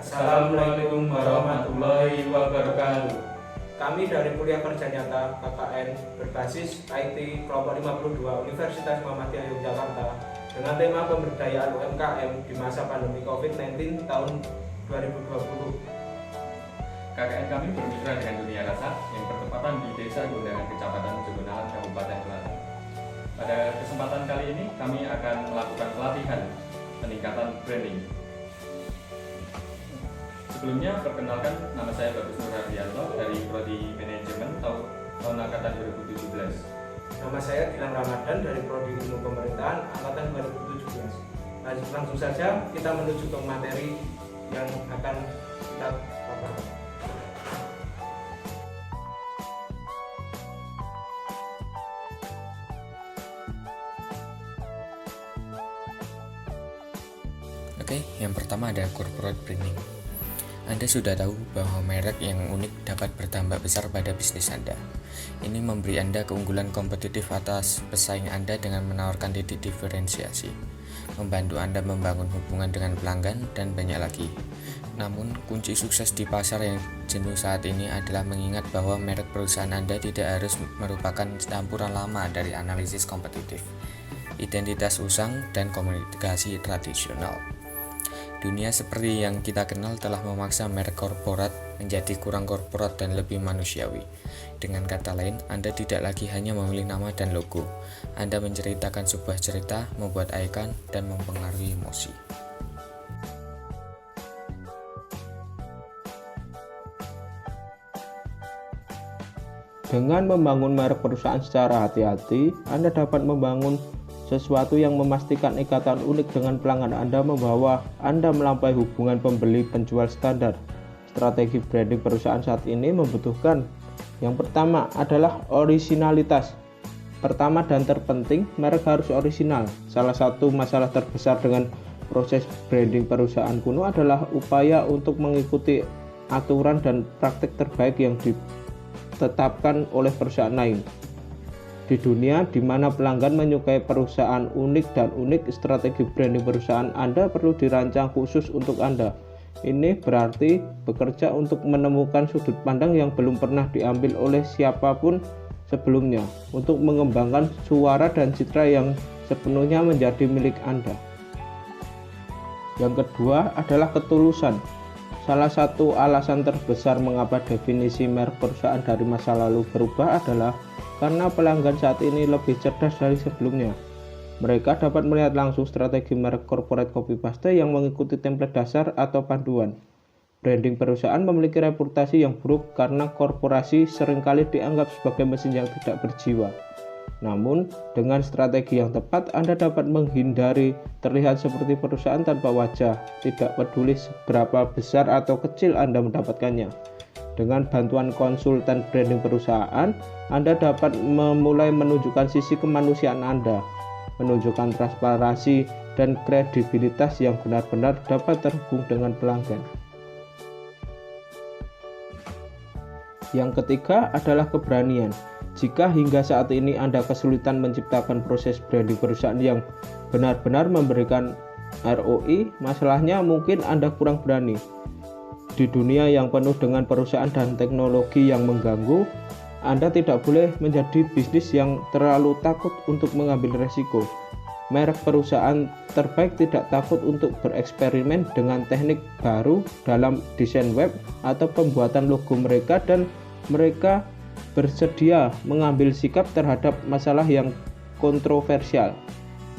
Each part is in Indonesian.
Assalamualaikum warahmatullahi wabarakatuh. Kami dari Kuliah Kerja Nyata KKN berbasis IT kelompok 52 Universitas Muhammadiyah Yogyakarta dengan tema pemberdayaan UMKM di masa pandemi COVID-19 tahun 2020. KKN kami bermitra dengan Dunia Rasa yang bertepatan di Desa Gundangan Kecamatan Jogonalan, Kabupaten Klaten. Pada kesempatan kali ini kami akan melakukan pelatihan peningkatan branding. Sebelumnya perkenalkan, nama saya Bagus Nur Hardianto dari Prodi Manajemen tahun angkatan 2017. Nama saya Gilang Ramadan dari Prodi Ilmu Pemerintahan angkatan 2017. Langsung saja kita menuju ke materi yang akan kita paparkan. Oke, yang pertama ada corporate branding. Anda sudah tahu bahwa merek yang unik dapat bertambah besar pada bisnis Anda. Ini memberi Anda keunggulan kompetitif atas pesaing Anda dengan menawarkan titik diferensiasi, membantu Anda membangun hubungan dengan pelanggan, dan banyak lagi. Namun, kunci sukses di pasar yang jenuh saat ini adalah mengingat bahwa merek perusahaan Anda tidak harus merupakan campuran lama dari analisis kompetitif, identitas usang, dan komunikasi tradisional. Dunia seperti yang kita kenal telah memaksa merek korporat menjadi kurang korporat dan lebih manusiawi. Dengan kata lain, Anda tidak lagi hanya memilih nama dan logo. Anda menceritakan sebuah cerita, membuat ikon, dan mempengaruhi emosi. Dengan membangun merek perusahaan secara hati-hati, Anda dapat membangun sesuatu yang memastikan ikatan unik dengan pelanggan Anda membawa Anda melampaui hubungan pembeli-penjual standar. Strategi branding perusahaan saat ini membutuhkan yang pertama adalah orisinalitas. Pertama dan terpenting, merek harus orisinal. Salah satu masalah terbesar dengan proses branding perusahaan kuno adalah upaya untuk mengikuti aturan dan praktik terbaik yang ditetapkan oleh perusahaan lain. Di dunia di mana pelanggan menyukai perusahaan unik dan unik, strategi branding perusahaan Anda perlu dirancang khusus untuk Anda. Ini berarti bekerja untuk menemukan sudut pandang yang belum pernah diambil oleh siapapun sebelumnya untuk mengembangkan suara dan citra yang sepenuhnya menjadi milik Anda. Yang kedua adalah ketulusan. Salah satu alasan terbesar mengapa definisi merek perusahaan dari masa lalu berubah adalah karena pelanggan saat ini lebih cerdas dari sebelumnya. Mereka dapat melihat langsung strategi merek corporate copy paste yang mengikuti template dasar atau panduan. Branding perusahaan memiliki reputasi yang buruk karena korporasi seringkali dianggap sebagai mesin yang tidak berjiwa. Namun, dengan strategi yang tepat, Anda dapat menghindari terlihat seperti perusahaan tanpa wajah, tidak peduli seberapa besar atau kecil Anda mendapatkannya. Dengan bantuan konsultan branding perusahaan, Anda dapat memulai menunjukkan sisi kemanusiaan Anda, menunjukkan transparansi dan kredibilitas yang benar-benar dapat terhubung dengan pelanggan. Yang ketiga adalah keberanian. Jika hingga saat ini Anda kesulitan menciptakan proses branding perusahaan yang benar-benar memberikan ROI, masalahnya mungkin Anda kurang berani. Di dunia yang penuh dengan perusahaan dan teknologi yang mengganggu, Anda tidak boleh menjadi bisnis yang terlalu takut untuk mengambil resiko. Merek perusahaan terbaik tidak takut untuk bereksperimen dengan teknik baru dalam desain web atau pembuatan logo mereka, dan mereka bersedia mengambil sikap terhadap masalah yang kontroversial.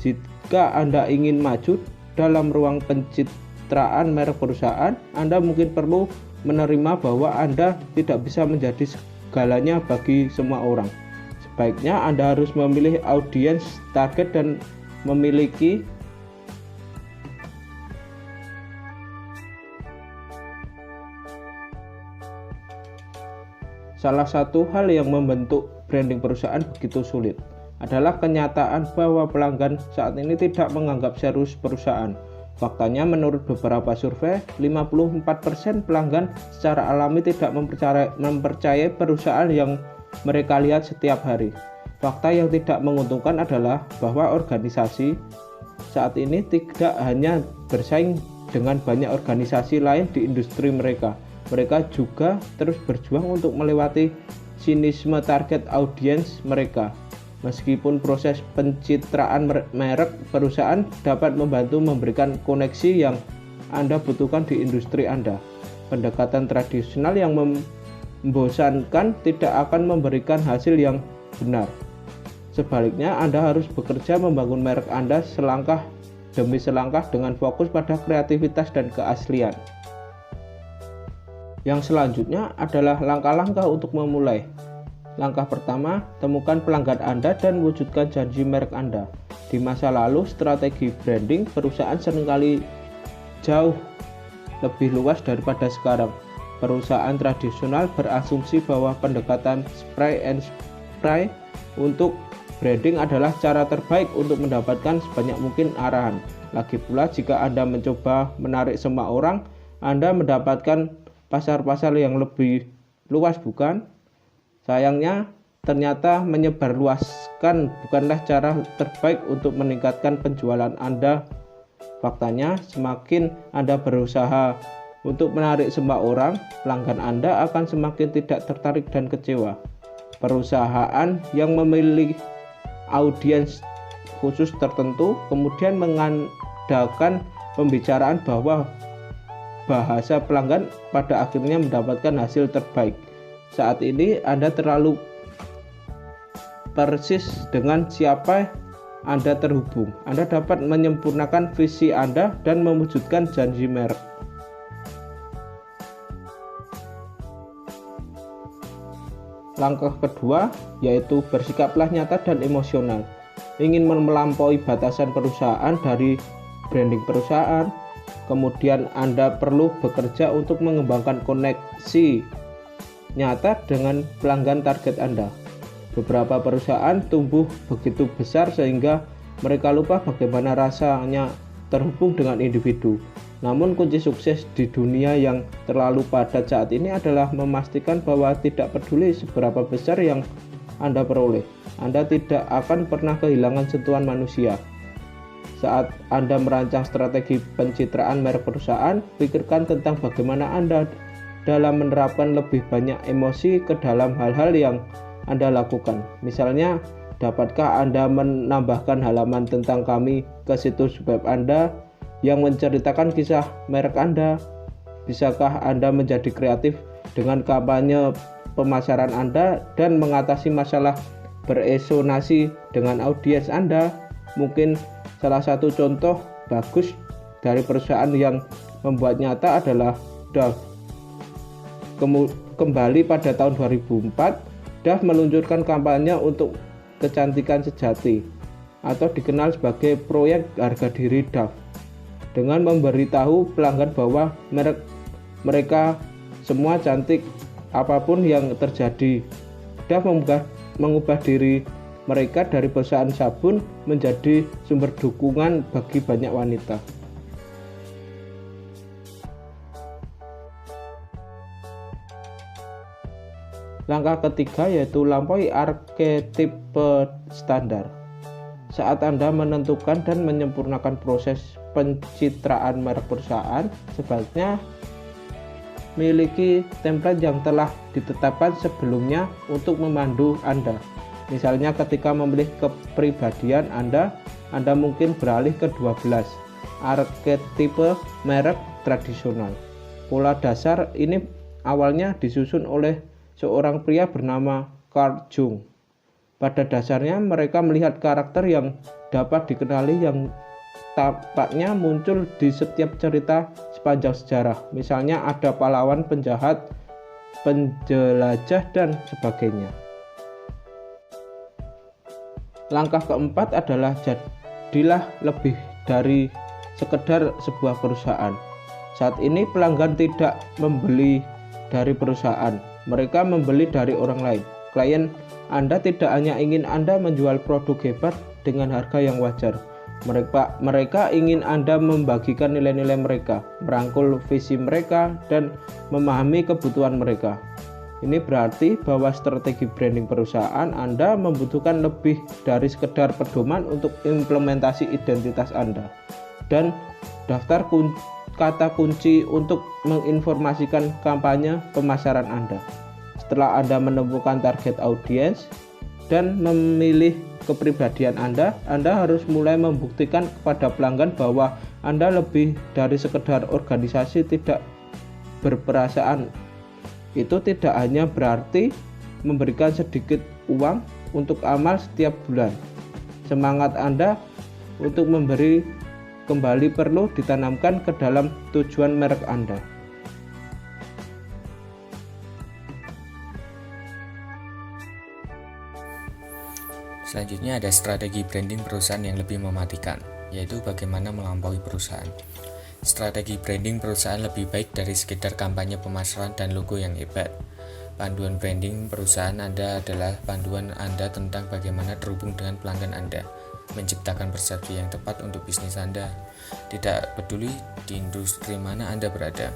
Jika Anda ingin maju dalam ruang pencitraan merek perusahaan, Anda mungkin perlu menerima bahwa Anda tidak bisa menjadi segalanya bagi semua orang. Sebaiknya Anda harus memilih audiens target dan memiliki salah satu hal yang membentuk branding perusahaan begitu sulit adalah kenyataan bahwa pelanggan saat ini tidak menganggap serius perusahaan. Faktanya, menurut beberapa survei, 54% pelanggan secara alami tidak mempercayai perusahaan yang mereka lihat setiap hari. Fakta yang tidak menguntungkan adalah bahwa organisasi saat ini tidak hanya bersaing dengan banyak organisasi lain di industri mereka. Mereka juga terus berjuang untuk melewati sinisme target audiens mereka. Meskipun proses pencitraan merek perusahaan dapat membantu memberikan koneksi yang Anda butuhkan di industri Anda, pendekatan tradisional yang membosankan tidak akan memberikan hasil yang benar. Sebaliknya, Anda harus bekerja membangun merek Anda selangkah demi selangkah dengan fokus pada kreativitas dan keaslian. Yang selanjutnya adalah langkah-langkah untuk memulai. Langkah pertama, temukan pelanggan Anda dan wujudkan janji merek Anda. Di masa lalu, strategi branding perusahaan seringkali jauh lebih luas daripada sekarang. Perusahaan tradisional berasumsi bahwa pendekatan spray and pray untuk branding adalah cara terbaik untuk mendapatkan sebanyak mungkin arahan. Lagi pula, jika Anda mencoba menarik semua orang, Anda mendapatkan pasar-pasar yang lebih luas, bukan? Sayangnya, ternyata menyebarluaskan bukanlah cara terbaik untuk meningkatkan penjualan Anda. Faktanya, semakin Anda berusaha untuk menarik semua orang, pelanggan Anda akan semakin tidak tertarik dan kecewa. Perusahaan yang memiliki audiens khusus tertentu kemudian mengandalkan pembicaraan bahwa bahasa pelanggan pada akhirnya mendapatkan hasil terbaik. Saat ini Anda terlalu persis dengan siapa Anda terhubung. Anda dapat menyempurnakan visi Anda dan mewujudkan janji merek. Langkah kedua yaitu bersikaplah nyata dan emosional. Ingin melampaui batasan perusahaan dari branding perusahaan, kemudian Anda perlu bekerja untuk mengembangkan koneksi nyata dengan pelanggan target Anda. Beberapa perusahaan tumbuh begitu besar sehingga mereka lupa bagaimana rasanya terhubung dengan individu. Namun kunci sukses di dunia yang terlalu padat saat ini adalah memastikan bahwa tidak peduli seberapa besar yang Anda peroleh, Anda tidak akan pernah kehilangan sentuhan manusia. Saat Anda merancang strategi pencitraan merek perusahaan, pikirkan tentang bagaimana Anda dalam menerapkan lebih banyak emosi ke dalam hal-hal yang Anda lakukan. Misalnya, dapatkah Anda menambahkan halaman tentang kami ke situs web Anda yang menceritakan kisah merek Anda? Bisakah Anda menjadi kreatif dengan kampanye pemasaran Anda dan mengatasi masalah beresonasi dengan audiens Anda? Mungkin salah satu contoh bagus dari perusahaan yang membuat nyata adalah Dove. Kembali pada tahun 2004, Dove meluncurkan kampanye untuk kecantikan sejati atau dikenal sebagai proyek harga diri Dove, dengan memberitahu pelanggan bahwa mereka semua cantik apapun yang terjadi. Dove mengubah diri mereka dari perusahaan sabun menjadi sumber dukungan bagi banyak wanita. Langkah ketiga yaitu lampaui arketipe standar. Saat Anda menentukan dan menyempurnakan proses pencitraan merek perusahaan, sebaiknya miliki template yang telah ditetapkan sebelumnya untuk memandu Anda. Misalnya ketika memilih kepribadian Anda mungkin beralih ke 12 arketipe merek tradisional. Pola dasar ini awalnya disusun oleh seorang pria bernama Carl Jung. Pada dasarnya mereka melihat karakter yang dapat dikenali yang tampaknya muncul di setiap cerita sepanjang sejarah. Misalnya ada pahlawan, penjahat, penjelajah, dan sebagainya. Langkah keempat adalah jadilah lebih dari sekedar sebuah perusahaan. Saat ini pelanggan tidak membeli dari perusahaan, mereka membeli dari orang lain. Klien Anda tidak hanya ingin Anda menjual produk hebat dengan harga yang wajar. Mereka ingin Anda membagikan nilai-nilai mereka, merangkul visi mereka, dan memahami kebutuhan mereka. Ini berarti bahwa strategi branding perusahaan Anda membutuhkan lebih dari sekedar pedoman untuk implementasi identitas Anda. Dan daftar kata kunci untuk menginformasikan kampanye pemasaran Anda. Setelah Anda menemukan target audiens dan memilih kepribadian Anda harus mulai membuktikan kepada pelanggan bahwa Anda lebih dari sekedar organisasi tidak berperasaan. Itu tidak hanya berarti memberikan sedikit uang untuk amal setiap bulan. Semangat Anda untuk memberi kembali perlu ditanamkan ke dalam tujuan merek Anda. Selanjutnya ada strategi branding perusahaan yang lebih mematikan, yaitu bagaimana melampaui perusahaan. Strategi branding perusahaan lebih baik dari sekedar kampanye pemasaran dan logo yang hebat. Panduan branding perusahaan Anda adalah panduan Anda tentang bagaimana terhubung dengan pelanggan Anda, menciptakan persepsi yang tepat untuk bisnis Anda, tidak peduli di industri mana Anda berada.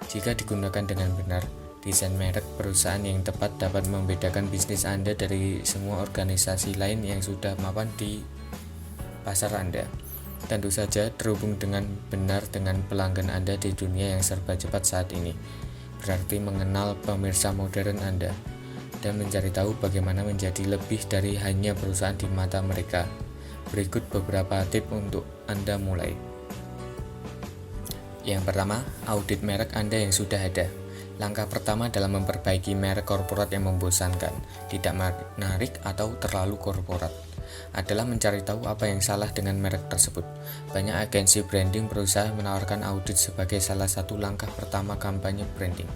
Jika digunakan dengan benar, desain merek perusahaan yang tepat dapat membedakan bisnis Anda dari semua organisasi lain yang sudah mapan di pasar Anda. Tentu saja terhubung dengan benar dengan pelanggan Anda di dunia yang serba cepat saat ini, berarti mengenal pemirsa modern Anda dan mencari tahu bagaimana menjadi lebih dari hanya perusahaan di mata mereka. Berikut beberapa tips untuk Anda mulai. Yang pertama, audit merek Anda yang sudah ada. Langkah pertama dalam memperbaiki merek korporat yang membosankan, tidak menarik atau terlalu korporat, adalah mencari tahu apa yang salah dengan merek tersebut. Banyak agensi branding berusaha menawarkan audit sebagai salah satu langkah pertama kampanye branding.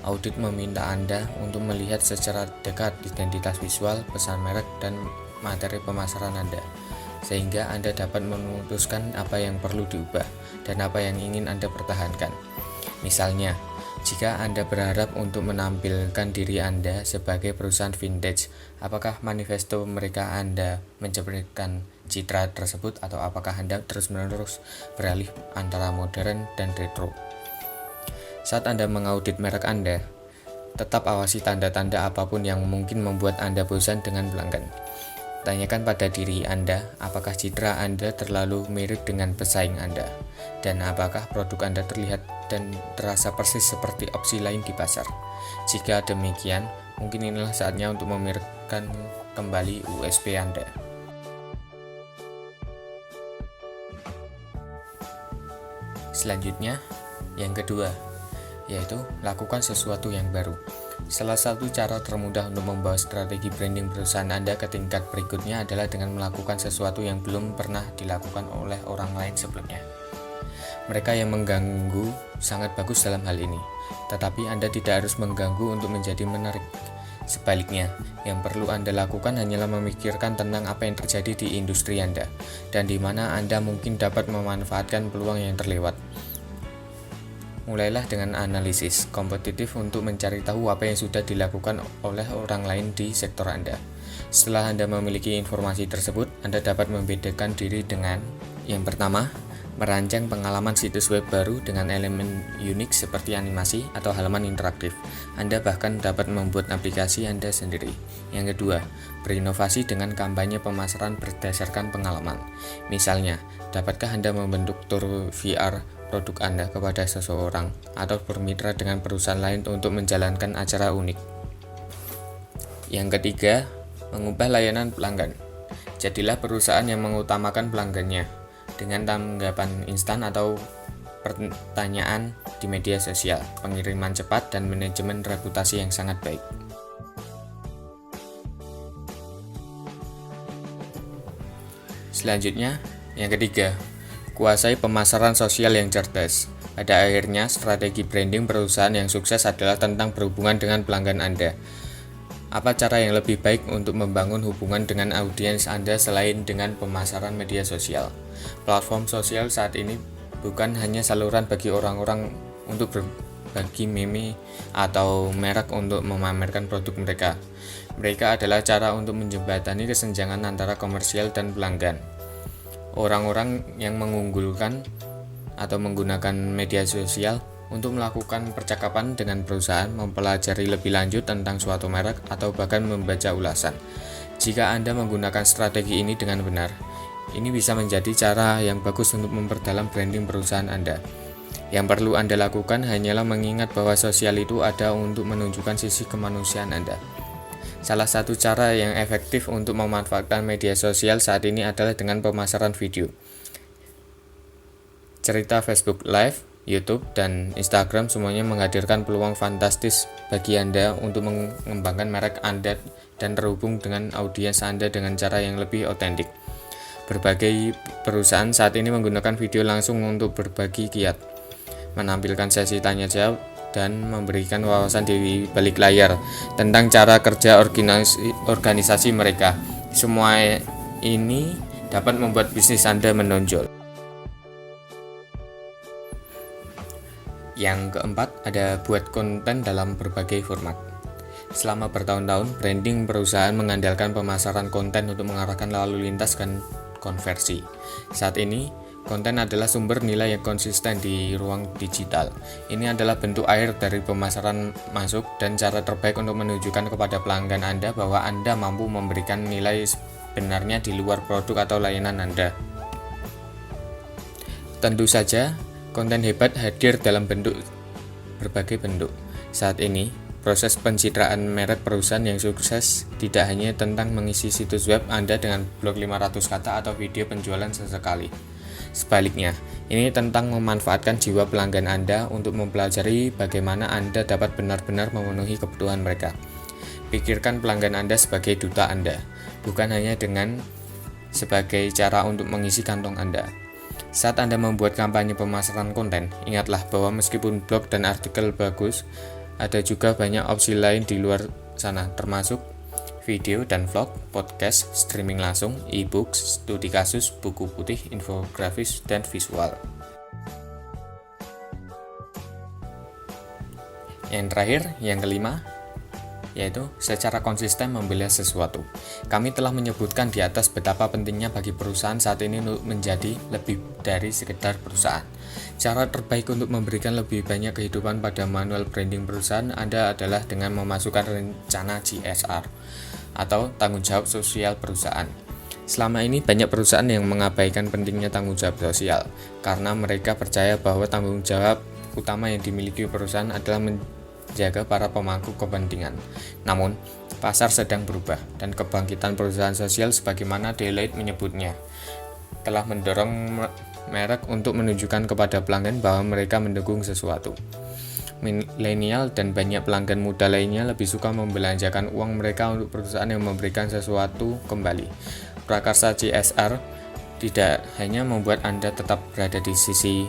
Audit meminta Anda untuk melihat secara dekat identitas visual, pesan merek, dan materi pemasaran Anda, sehingga Anda dapat memutuskan apa yang perlu diubah dan apa yang ingin Anda pertahankan. Misalnya, jika Anda berharap untuk menampilkan diri Anda sebagai perusahaan vintage, apakah manifesto mereka Anda mencerminkan citra tersebut atau apakah Anda terus-menerus beralih antara modern dan retro? Saat Anda mengaudit merek Anda, tetap awasi tanda-tanda apapun yang mungkin membuat Anda bosan dengan pelanggan. Tanyakan pada diri Anda, apakah citra Anda terlalu mirip dengan pesaing Anda, dan apakah produk Anda terlihat dan terasa persis seperti opsi lain di pasar. Jika demikian, mungkin inilah saatnya untuk memikirkan kembali USP Anda. Selanjutnya, yang kedua, yaitu lakukan sesuatu yang baru. Salah satu cara termudah untuk membawa strategi branding perusahaan Anda ke tingkat berikutnya adalah dengan melakukan sesuatu yang belum pernah dilakukan oleh orang lain sebelumnya. Mereka yang mengganggu sangat bagus dalam hal ini, tetapi Anda tidak harus mengganggu untuk menjadi menarik. Sebaliknya, yang perlu Anda lakukan hanyalah memikirkan tentang apa yang terjadi di industri Anda, dan di mana Anda mungkin dapat memanfaatkan peluang yang terlewat. Mulailah dengan analisis kompetitif untuk mencari tahu apa yang sudah dilakukan oleh orang lain di sektor Anda. Setelah Anda memiliki informasi tersebut, Anda dapat membedakan diri dengan yang pertama, merancang pengalaman situs web baru dengan elemen unik seperti animasi atau halaman interaktif. Anda bahkan dapat membuat aplikasi Anda sendiri. Yang kedua, berinovasi dengan kampanye pemasaran berdasarkan pengalaman. Misalnya, dapatkah Anda membentuk tour VR produk Anda kepada seseorang atau bermitra dengan perusahaan lain untuk menjalankan acara unik? Yang ketiga, mengubah layanan pelanggan. Jadilah perusahaan yang mengutamakan pelanggannya dengan tanggapan instan atau pertanyaan di media sosial, pengiriman cepat, dan manajemen reputasi yang sangat baik. Selanjutnya, yang ketiga, kuasai pemasaran sosial yang cerdas. Pada akhirnya, strategi branding perusahaan yang sukses adalah tentang berhubungan dengan pelanggan Anda. Apa cara yang lebih baik untuk membangun hubungan dengan audiens Anda selain dengan pemasaran media sosial? Platform sosial saat ini bukan hanya saluran bagi orang-orang untuk berbagi meme atau merek untuk memamerkan produk mereka. Mereka adalah cara untuk menjembatani kesenjangan antara komersial dan pelanggan. Orang-orang yang mengunggulkan atau menggunakan media sosial untuk melakukan percakapan dengan perusahaan, mempelajari lebih lanjut tentang suatu merek, atau bahkan membaca ulasan. Jika Anda menggunakan strategi ini dengan benar, Ini bisa menjadi cara yang bagus untuk memperdalam branding perusahaan Anda. Yang perlu Anda lakukan hanyalah mengingat bahwa sosial itu ada untuk menunjukkan sisi kemanusiaan Anda. Salah satu cara yang efektif untuk memanfaatkan media sosial saat ini adalah dengan pemasaran video. Cerita Facebook Live, YouTube, dan Instagram semuanya menghadirkan peluang fantastis bagi Anda untuk mengembangkan merek Anda dan terhubung dengan audiens Anda dengan cara yang lebih otentik. Berbagai perusahaan saat ini menggunakan video langsung untuk berbagi kiat, menampilkan sesi tanya jawab, dan memberikan wawasan di balik layar tentang cara kerja organisasi mereka. Semua ini dapat membuat bisnis Anda menonjol. Yang keempat, ada buat konten dalam berbagai format. Selama bertahun-tahun, branding perusahaan mengandalkan pemasaran konten untuk mengarahkan lalu lintas dan konversi. Saat ini, konten adalah sumber nilai yang konsisten di ruang digital. Ini adalah bentuk akhir dari pemasaran masuk dan cara terbaik untuk menunjukkan kepada pelanggan Anda bahwa Anda mampu memberikan nilai sebenarnya di luar produk atau layanan Anda. Tentu saja, konten hebat hadir dalam berbagai bentuk. Saat ini, proses pencitraan merek perusahaan yang sukses tidak hanya tentang mengisi situs web Anda dengan blog 500 kata atau video penjualan sesekali. Sebaliknya, ini tentang memanfaatkan jiwa pelanggan Anda untuk mempelajari bagaimana Anda dapat benar-benar memenuhi kebutuhan mereka. Pikirkan pelanggan Anda sebagai duta Anda, bukan hanya dengan sebagai cara untuk mengisi kantong Anda. Saat Anda membuat kampanye pemasaran konten, ingatlah bahwa meskipun blog dan artikel bagus, ada juga banyak opsi lain di luar sana, termasuk video dan vlog, podcast, streaming langsung, e-books, studi kasus, buku putih, infografis, dan visual. Yang terakhir, yang kelima, yaitu secara konsisten membela sesuatu. Kami telah menyebutkan di atas betapa pentingnya bagi perusahaan saat ini untuk menjadi lebih dari sekedar perusahaan. Cara terbaik untuk memberikan lebih banyak kehidupan pada manual branding perusahaan Anda adalah dengan memasukkan rencana CSR atau tanggung jawab sosial perusahaan. Selama ini banyak perusahaan yang mengabaikan pentingnya tanggung jawab sosial karena mereka percaya bahwa tanggung jawab utama yang dimiliki perusahaan adalah menjaga para pemangku kepentingan. Namun, pasar sedang berubah dan kebangkitan perusahaan sosial sebagaimana Deloitte menyebutnya telah mendorong merek untuk menunjukkan kepada pelanggan bahwa mereka mendukung sesuatu. Milenial dan banyak pelanggan muda lainnya lebih suka membelanjakan uang mereka untuk perusahaan yang memberikan sesuatu kembali. Prakarsa CSR tidak hanya membuat Anda tetap berada di sisi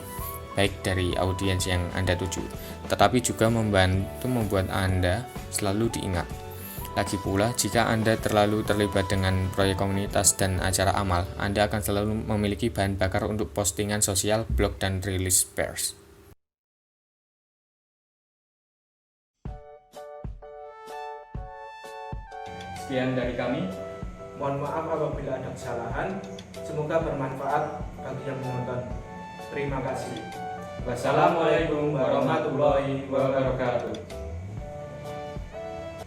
baik dari audiens yang Anda tuju, tetapi juga membantu membuat Anda selalu diingat. Lagi pula, jika Anda terlalu terlibat dengan proyek komunitas dan acara amal, Anda akan selalu memiliki bahan bakar untuk postingan sosial, blog, dan rilis pers. Sekian dari kami. Mohon maaf apabila ada kesalahan. Semoga bermanfaat bagi yang menonton. Terima kasih. Wassalamualaikum warahmatullahi wabarakatuh.